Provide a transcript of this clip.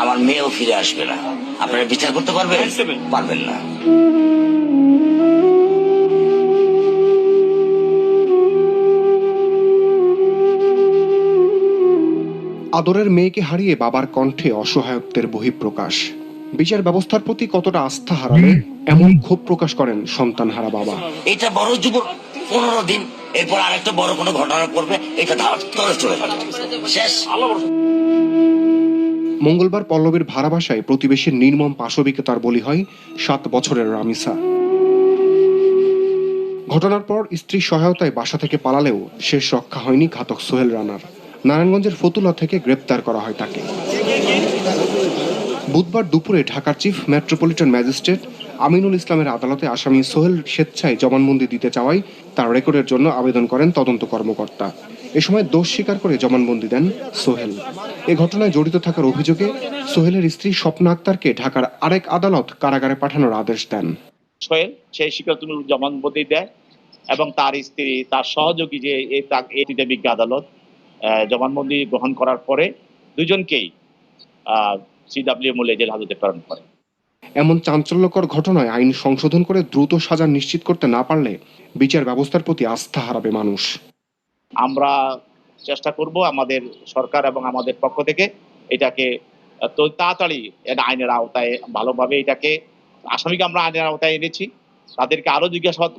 আমার মেয়েও ফিরে আসবে না। আপনারা বিচার করতে পারবেন? পারবেন না। আদরের মেয়েকে হারিয়ে বাবার কণ্ঠে অসহায়ত্বের বহিঃপ্রকাশ। বিচার ব্যবস্থার প্রতি কতটা আস্থা হারালে এমন ক্ষোভ প্রকাশ করেন সন্তানহারা বাবা। এটা বড় যুবক 15 দিন, এরপর আরেকটা বড় কোনো ঘটনা পড়বে, এটা ধার তলে চলে যাবে, শেষ। মঙ্গলবার পল্লবীর ভাড়া বাসায় প্রতিবেশীর নির্মম পাশবিকতার বলি হয় 7 বছরের রামিসা। ঘটনার পর স্ত্রীর সহায়তায় বাসা থেকে পালালেও শেষ রক্ষা হয়নি ঘাতক সোহেল রানার। নারায়ণগঞ্জের ফতুল্লা থেকে গ্রেপ্তার করা হয় তাকে। বুধবার দুপুরে ঢাকার চিফ মেট্রোপলিটন ম্যাজিস্ট্রেট আমিনুল ইসলামের আদালতে আসামি সোহেল স্বেচ্ছায় জবানবন্দি দিতে চাওয়ায় তার রেকর্ডের জন্য আবেদন করেন তদন্ত কর্মকর্তা। এ সময় দোষ স্বীকার করে জবানবন্দি দেন সোহেল। এ ঘটনায় জড়িত থাকার অভিযোগে সোহেলের স্ত্রী স্বপ্না আক্তারকে ঢাকার আরেক আদালত কারাগারে পাঠানোর আদেশ দেন। সোহেল সেই স্বীকারোক্তিমূলক জবানবন্দি দেয় এবং তার স্ত্রী, তার সহযোগী যে এই বিজ্ঞ আদালত জবানবন্দি গ্রহণ করার পরে দুজনকেই সিডব্লিউ মূল্যে জেল হাজতে প্রেরণ করে। এমন চাঞ্চল্যকর ঘটনায় আইন সংশোধন করে দ্রুত সাজা নিশ্চিত করতে না পারলে বিচার ব্যবস্থার প্রতি আস্থা হারাবে মানুষ। আমরা চেষ্টা করব আমাদের সরকার এবং আমাদের পক্ষ থেকে এটাকে তো তাড়াতাড়ি আইনের আওতায় ভালোভাবে এটাকে, আসামিকে আমরা আইনের আওতায় এনেছি, তাদেরকে আরো জিজ্ঞাসাবাদ